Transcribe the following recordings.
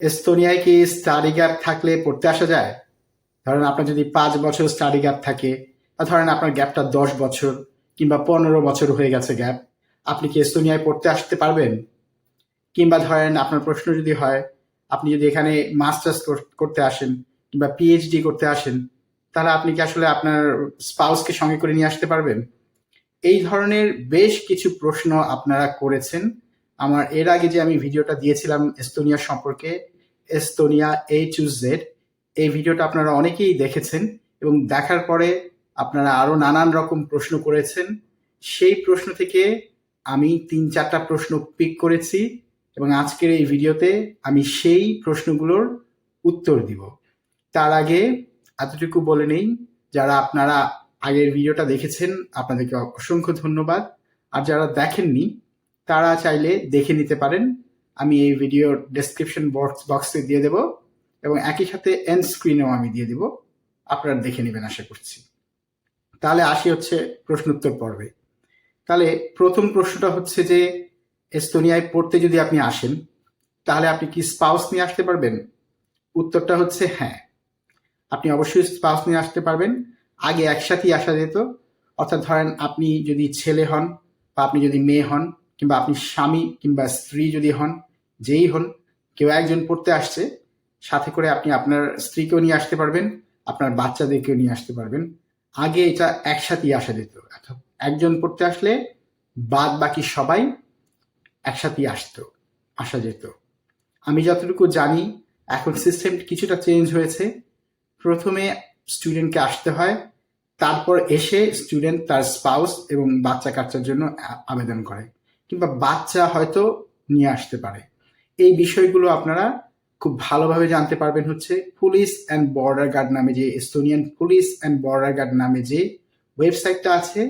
এস্তোনিয়ায় কি study gap থাকলে পড়তে আসা যায়? ধরেন আপনার যদি 5 বছর স্টাডি গ্যাপ থাকে, বা ধরেন আপনার গ্যাপটা 10 বছর কিংবা 15 বছর হয়ে গেছে গ্যাপ, আপনি কি এস্তোনিয়ায় পড়তে আসতে পারবেন? কিংবা ধরেন আপনার প্রশ্ন যদি হয়, আপনি যদি এখানে মাস্টার্স করতে আসেন কিংবা পিএইচডি করতে আসেন, তাহলে আপনি কি আসলে আপনার স্পাউসকে সঙ্গে করে নিয়ে আসতে পারবেন? এই ধরনের বেশ কিছু প্রশ্ন আপনারা করেছেন। আমার এর আগে যে আমি ভিডিওটা দিয়েছিলাম এস্তোনিয়া সম্পর্কে, এস্তোনিয়া A to Z, এই ভিডিওটা আপনারা অনেকেই দেখেছেন এবং দেখার পরে আপনারা আরো নানান রকম প্রশ্ন করেছেন। সেই প্রশ্ন থেকে আমি 3-4টা প্রশ্ন পিক করেছি এবং আজকের এই ভিডিওতে আমি সেই প্রশ্নগুলোর উত্তর দিব। তার আগে এতটুকু বলে নেই, যারা আপনারা আগের ভিডিওটা দেখেছেন আপনাদেরকে অসংখ্য ধন্যবাদ, আর যারা দেখেননি তারা চাইলে দেখে নিতে পারেন। আমি এই ভিডিওর ডেসক্রিপশন বক্সে দিয়ে দেব এবং একই সাথে এন্ড স্ক্রিনেও আমি দিয়ে দিব, আপনারা দেখে নেবেন আশা করছি। তাহলে আসি হচ্ছে প্রশ্ন উত্তর পর্বে। তাহলে প্রথম প্রশ্নটা হচ্ছে যে, এস্তোনিয়ায় পড়তে যদি আপনি আসেন তাহলে আপনি কি স্পাউস নিয়ে আসতে পারবেন? উত্তরটা হচ্ছে হ্যাঁ, আপনি অবশ্যই স্পাউস নিয়ে আসতে পারবেন। আগে একসাথেই আসা যেত, অর্থাৎ ধরেন আপনি যদি ছেলে হন বা আপনি যদি মেয়ে হন কিংবা আপনি স্বামী কিংবা স্ত্রী যদি হন, যেই হন, কেউ একজন পড়তে আসছে, সাথে করে আপনি আপনার স্ত্রীকেও নিয়ে আসতে পারবেন, আপনার বাচ্চাদেরকেও নিয়ে আসতে পারবেন। আগে এটা একসাথেই আসা যেত, অর্থাৎ একজন পড়তে আসলে বাদ বাকি সবাই একসাথেই আসা যেত। আমি যতটুকু জানি এখন সিস্টেম কিছুটা চেঞ্জ হয়েছে। প্রথমে স্টুডেন্টকে আসতে হয়, তারপর এসে স্টুডেন্ট তার স্পাউস এবং বাচ্চা কাচ্চার জন্য আবেদন করে, কিংবা বাচ্চা হয়তো নিয়ে আসতে পারে। এই বিষয়গুলো আপনারা খুব ভালোভাবে জানতে পারবেন হচ্ছে পুলিশ অ্যান্ড বর্ডার গার্ড নামে, যে Estonian police and border guard নামে যে ওয়েবসাইটটা আছে,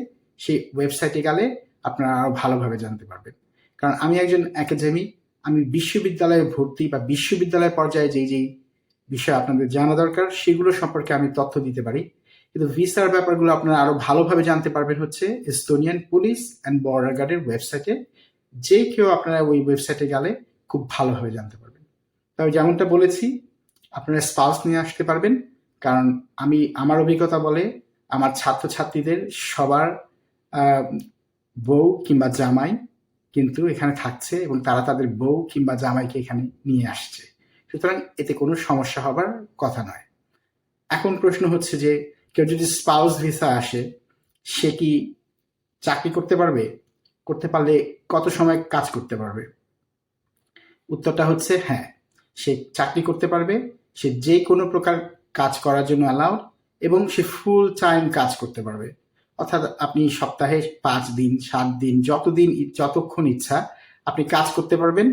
সেই ওয়েবসাইটে গেলে আপনারা আরো ভালোভাবে জানতে পারবেন। কারণ আমি একজন একাডেমিক, আমি বিশ্ববিদ্যালয়ে ভর্তি বা বিশ্ববিদ্যালয় পর্যায়ে যেই বিষয় আপনাদের জানা দরকার সেগুলো সম্পর্কে আমি তথ্য দিতে পারি, কিন্তু ভিসার ব্যাপারগুলো আপনারা আরো ভালোভাবে জানতে পারবেন হচ্ছে এস্তোনিয়ান পুলিশ অ্যান্ড বর্ডার গার্ডের ওয়েবসাইটে। যে কেউ আপনারা ওই ওয়েবসাইটে গেলে খুব ভালোভাবে জানতে পারবেন। তবে যেমনটা বলেছি, আপনারা স্পাউস নিয়ে আসতে পারবেন, কারণ আমার অভিজ্ঞতা বলে আমার ছাত্রছাত্রীদের সবার বউ কিংবা জামাই কিন্তু এখানে থাকছে এবং তারা তাদের বউ কিংবা জামাইকে এখানে নিয়ে আসছে, সুতরাং এতে কোনো সমস্যা হবার কথা নয়। এখন প্রশ্ন হচ্ছে যে, কেউ যদি স্পাউস ভিসা আসে, সে কি চাকরি করতে পারবে? করতে পারলে কত সময় কাজ করতে পারবে? উত্তরটা হচ্ছে হ্যাঁ, সে চাকরি করতে পারবে, সে যে কোনো প্রকার কাজ করার জন্য অ্যালাউড এবং সে ফুল টাইম কাজ করতে পারবে। অর্থাৎ আপনি সপ্তাহে 5 দিন 7 দিন যতক্ষণ ইচ্ছা আপনি কাজ করতে পারবেন।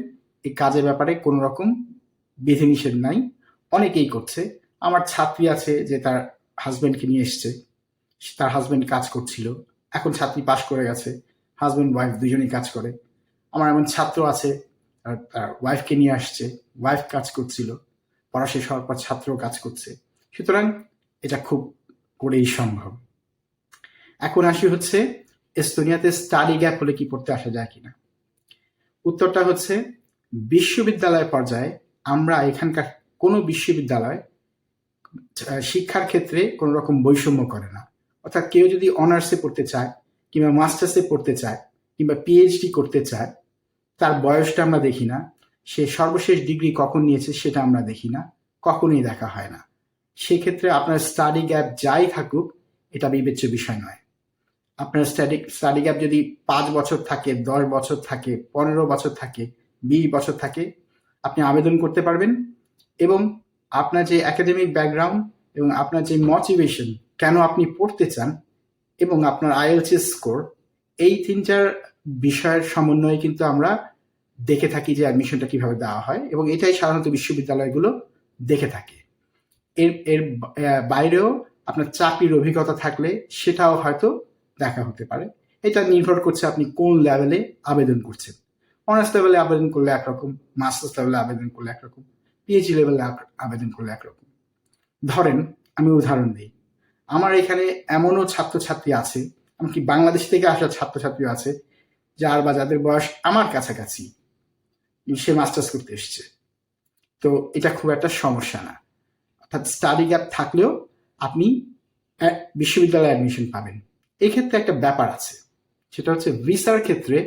এই কাজের ব্যাপারে কোনো রকম বিধিনিষেধ নাই, অনেকেই করছে। আমার ছাত্রী আছে যে তার হাজবেন্ডকে নিয়ে এসছে, তার হাজবেন্ড কাজ করছিল, এখন ছাত্রী পাশ করে গেছে, হাজবেন্ড ওয়াইফ দুজনেই কাজ করে। আমার এমন ছাত্র আছে, তার ওয়াইফকে নিয়ে আসছে, ওয়াইফ কাজ করছিল, পড়া শেষ হওয়ার পর ছাত্রও কাজ করছে, সুতরাং এটা খুব করেই সম্ভব। এখন আসি হচ্ছে এস্তোনিয়াতে স্টাডি গ্যাপ হলে কি পড়তে আসা যায় কিনা। উত্তরটা হচ্ছে বিশ্ববিদ্যালয় পর্যায়ে আমরা এখানকার কোনো বিশ্ববিদ্যালয় শিক্ষার ক্ষেত্রে কোনো রকম বৈষম্য করে না। অর্থাৎ কেউ যদি অনার্সে পড়তে চায় কিংবা মাস্টার্সে পড়তে চায় কিংবা পিএইচডি করতে চায়, তার বয়সটা আমরা দেখি না, সে সর্বশেষ ডিগ্রি কখন নিয়েছে সেটা আমরা দেখি না, কখনোই দেখা হয় না। সেক্ষেত্রে আপনার স্টাডি গ্যাপ যাই থাকুক, এটা বিবেচ্য বিষয় নয়। আপনার স্টাডি গ্যাপ যদি 5 বছর থাকে, 10 বছর থাকে, 15 বছর থাকে, 20 বছর থাকে, আপনি আবেদন করতে পারবেন এবং আপনার যে একাডেমিক ব্যাকগ্রাউন্ড এবং আপনার যে মোটিভেশন, কেন আপনি পড়তে চান, এবং আপনার আইএলটিএস স্কোর, এই 3-4 বিষয়ের সমন্বয়ে কিন্তু আমরা দেখে থাকি যে অ্যাডমিশনটা কিভাবে দেওয়া হয়, এবং এটাই সাধারণত বিশ্ববিদ্যালয়গুলো দেখে থাকে। এর এর বাইরেও আপনার চাকরির অভিজ্ঞতা থাকলে সেটাও হয়তো দেখা হতে পারে। এটা নির্ভর করছে আপনি কোন লেভেলে আবেদন করছেন। অনার্স লেভেলে আবেদন করলে একরকম, মাস্টার্স লেভেলে আবেদন করলে একরকম, পিএইচডি লেভেলে আবেদন করলে একরকম। ধরেন আমি উদাহরণ দিই, আমার এখানে এমনও ছাত্রছাত্রী আছে, এমনকি বাংলাদেশ থেকে আসা ছাত্রছাত্রী আছে যাদের বয়স আমার কাছাকাছি, সে মাস্টার্স করতে এসছে, তো এটা খুব একটা সমস্যা না। অর্থাৎ স্টাডি গ্যাপ থাকলেও আপনি বিশ্ববিদ্যালয়ে অ্যাডমিশন পাবেন। এক্ষেত্রে একটা ব্যাপার আছে, সেটা হচ্ছে ভিসার ক্ষেত্রে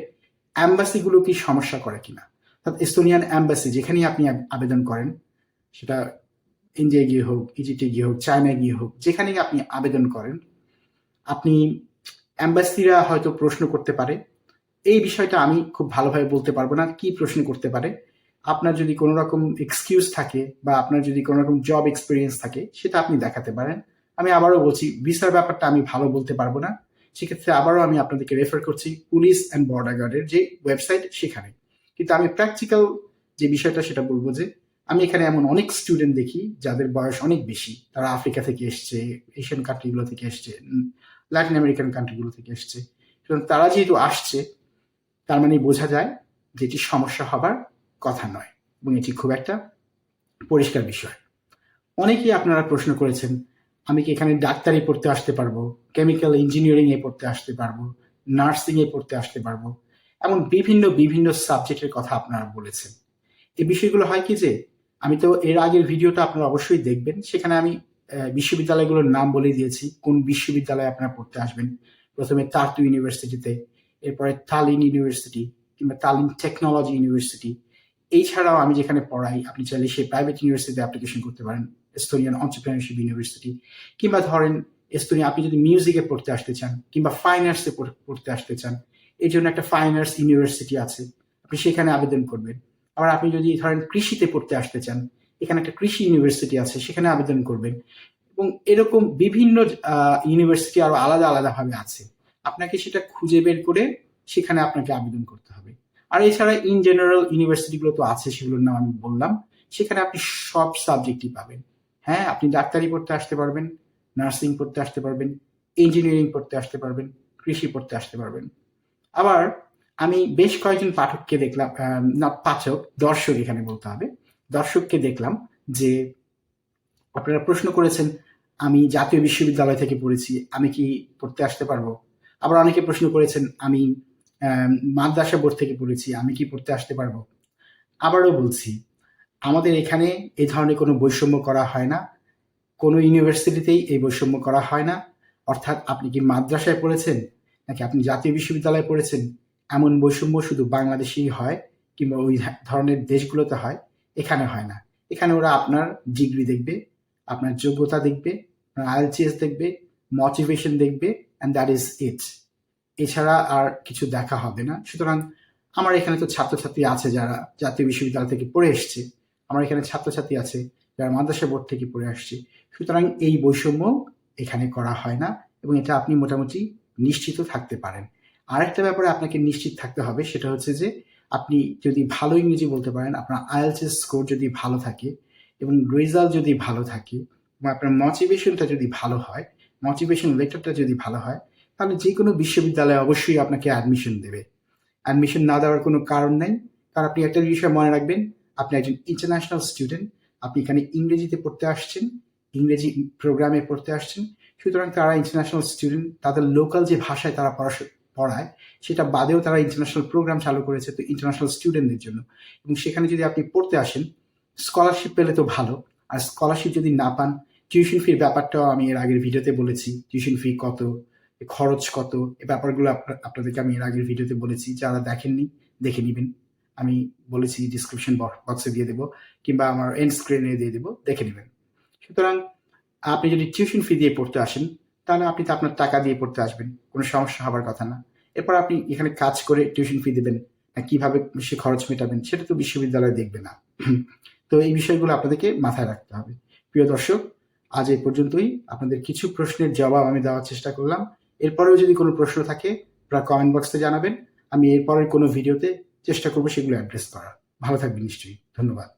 অ্যাম্বাসিগুলো কি সমস্যা করে কিনা। অর্থাৎ এস্তোনিয়ান অ্যাম্বাসি যেখানেই আপনি আবেদন করেন, সেটা ইন্ডিয়া গিয়ে হোক, ইজিপ্টে গিয়ে হোক, চায়না গিয়ে হোক, যেখানেই আপনি আবেদন করেন, আপনি অ্যাম্বাসিরা হয়তো প্রশ্ন করতে পারে। এই বিষয়টা আমি খুব ভালোভাবে বলতে পারবো না কি প্রশ্ন করতে পারে। আপনার যদি কোনো রকম এক্সকিউজ থাকে বা আপনার যদি কোনো রকম জব এক্সপিরিয়েন্স থাকে, সেটা আপনি দেখাতে পারেন। আমি আবারও বলছি, ভিসার ব্যাপারটা আমি ভালো বলতে পারবো না। সেক্ষেত্রে আবারও আমি আপনাদেরকে রেফার করছি পুলিশ অ্যান্ড বর্ডার গার্ডের যে ওয়েবসাইট, সেখানে। কিন্তু আমি প্র্যাকটিক্যাল যে বিষয়টা সেটা বলবো যে আমি এখানে এমন অনেক স্টুডেন্ট দেখি যাদের বয়স অনেক বেশি, তারা আফ্রিকা থেকে এসছে, এশিয়ান কান্ট্রিগুলো থেকে এসছে, ল্যাটিন আমেরিকান কান্ট্রিগুলো থেকে এসছে। সুতরাং তারা যেহেতু আসছে, তার মানে বোঝা যায় যে এটি সমস্যা হবার কথা নয় এবং এটি খুব একটা পরিষ্কার বিষয়। অনেকেই আপনারা প্রশ্ন করেছেন, আমি কি এখানে ডাক্তারি পড়তে আসতে পারবো, কেমিক্যাল ইঞ্জিনিয়ারিং এ পড়তে আসতে পারবো, নার্সিং এ পড়তে আসতে পারবো, এমন বিভিন্ন বিভিন্ন সাবজেক্টের কথা আপনারা বলেছেন। এই বিষয়গুলো হয় কি যে, আমি তো এর আগের ভিডিওটা আপনারা অবশ্যই দেখবেন, সেখানে আমি বিশ্ববিদ্যালয়গুলোর নাম বলে দিয়েছি, কোন বিশ্ববিদ্যালয়ে আপনারা পড়তে আসবেন। প্রথমে তার্তু ইউনিভার্সিটিতে, এরপরে তালিন ইউনিভার্সিটি কিংবা তালিন টেকনোলজি ইউনিভার্সিটি। এছাড়াও আমি যেখানে পড়াই, আপনি চাইলে সেই প্রাইভেট ইউনিভার্সিটিতে অ্যাপ্লিকেশন করতে পারেন, এস্তোনিয়ান এন্টারপ্রেনারশিপ ইউনিভার্সিটি। কিংবা ধরেন এস্তোনিয়া আপনি যদি মিউজিকে পড়তে আসতে চান কিংবা ফাইন আর্টসে পড়তে আসতে চান, এই জন্য একটা ফাইন আর্টস ইউনিভার্সিটি আছে, আপনি সেখানে আবেদন করবেন। আবার আপনি যদি ধরেন কৃষিতে পড়তে আসতে চান, এখানে একটা কৃষি ইউনিভার্সিটি আছে, সেখানে আবেদন করবেন। এবং এরকম বিভিন্ন ইউনিভার্সিটি আরো আলাদা আলাদা ভাবে আছে, আপনাকে সেটা খুঁজে বের করে সেখানে আপনাকে আবেদন করতে হবে। আর এছাড়া ইন জেনারেল ইউনিভার্সিটিগুলো তো আছে, সেগুলোর নাম আমি বললাম, সেখানে আপনি সব সাবজেক্টই পাবেন। হ্যাঁ, আপনি ডাক্তারি পড়তে আসতে পারবেন, নার্সিং পড়তে আসতে পারবেন, ইঞ্জিনিয়ারিং পড়তে আসতে পারবেন, কৃষি পড়তে আসতে পারবেন। আবার আমি বেশ কয়েকজন পাঠককে দেখলাম, না পাঠক, দর্শক এখানে বলতে হবে, দর্শককে দেখলাম যে আপনারা প্রশ্ন করেছেন, আমি জাতীয় বিশ্ববিদ্যালয় থেকে পড়েছি, আমি কি পড়তে আসতে পারবো। আবার অনেকে প্রশ্ন করেছেন, আমি মাদ্রাসা বোর্ড থেকে পড়েছি, আমি কি পড়তে আসতে পারবো। আবারও বলছি, আমাদের এখানে এই ধরনের কোনো বৈষম্য করা হয় না, কোনো ইউনিভার্সিটিতেই এই বৈষম্য করা হয় না। অর্থাৎ আপনি কি মাদ্রাসায় পড়েছেন নাকি আপনি জাতীয় বিশ্ববিদ্যালয়ে পড়েছেন, এমন বৈষম্য শুধু বাংলাদেশেই হয় কিংবা ওই ধরনের দেশগুলোতে হয়, এখানে হয় না। এখানে ওরা আপনার ডিগ্রি দেখবে, আপনার যোগ্যতা দেখবে, আপনার আইএলটিএস দেখবে, মোটিভেশন দেখবে, অ্যান্ড দ্যাট ইজ ইট। এছাড়া আর কিছু দেখা হবে না। সুতরাং আমার এখানে তো ছাত্রছাত্রী আছে যারা জাতীয় বিশ্ববিদ্যালয় থেকে পড়ে এসছে, আমার এখানে ছাত্রছাত্রী আছে যারা মাদ্রাসা বোর্ড থেকে পড়ে আসছে। সুতরাং এই বৈষম্য এখানে করা হয় না এবং এটা আপনি মোটামুটি নিশ্চিত থাকতে পারেন। আরেকটা ব্যাপারে আপনাকে নিশ্চিত থাকতে হবে, সেটা হচ্ছে যে আপনি যদি ভালো ইংরেজি বলতে পারেন, আপনার আইএলটিএস স্কোর যদি ভালো থাকে এবং রেজাল্ট যদি ভালো থাকে এবং আপনার মোটিভেশনটা যদি ভালো হয়, মোটিভেশন লেটারটা যদি ভালো হয়, তাহলে যে কোনো বিশ্ববিদ্যালয়ে অবশ্যই আপনাকে অ্যাডমিশন দেবে। অ্যাডমিশন না দেওয়ার কোনো কারণ নেই, কারণ আপনি একটা বিষয় মনে রাখবেন, আপনি একজন ইন্টারন্যাশনাল স্টুডেন্ট, আপনি এখানে ইংরেজিতে পড়তে আসছেন, ইংরেজি প্রোগ্রামে পড়তে আসছেন। সুতরাং তারা ইন্টারন্যাশনাল স্টুডেন্ট, তাদের লোকাল যে ভাষায় তারা পড়ায় সেটা বাদেও তারা ইন্টারন্যাশনাল প্রোগ্রাম চালু করেছে তো ইন্টারন্যাশনাল স্টুডেন্টদের জন্য। এবং সেখানে যদি আপনি পড়তে আসেন, স্কলারশিপ পেলে তো ভালো, আর স্কলারশিপ যদি না পান, টিউশন ফির ব্যাপারটাও আমি এর আগের ভিডিওতে বলেছি, টিউশন ফি কত, খরচ কত, এই ব্যাপারগুলো আপনাদেরকে আমি এর আগের ভিডিওতে বলেছি। যারা দেখেননি দেখে নিবেন, আমি বলেছি ডিসক্রিপশন বক্সে দিয়ে দেবো কিংবা আমার এন্ড স্ক্রিনে দিয়ে দেবো, দেখে নেবেন। সুতরাং আপনি যদি টিউশন ফি দিয়ে পড়তে আসেন, তাহলে আপনি তো আপনার টাকা দিয়ে পড়তে আসবেন, কোনো সমস্যা হবার কথা না। এরপর আপনি এখানে কাজ করে টিউশন ফি দেবেন, কিভাবে সে খরচ মেটাবেন সেটা তো বিশ্ববিদ্যালয় দেখবে না। তো এই বিষয়গুলো আপনাদেরকে মাথায় রাখতে হবে। প্রিয় দর্শক, আজ এই পর্যন্তই। আপনাদের কিছু প্রশ্নের জবাব আমি দেওয়ার চেষ্টা করলাম। এরপরেও যদি কোনো প্রশ্ন থাকে আপনারা কমেন্ট বক্সে জানাবেন, আমি এরপরের কোনো ভিডিওতে চেষ্টা করবো সেগুলো অ্যাড্রেস করার। ভালো থাকবেন নিশ্চয়ই। ধন্যবাদ।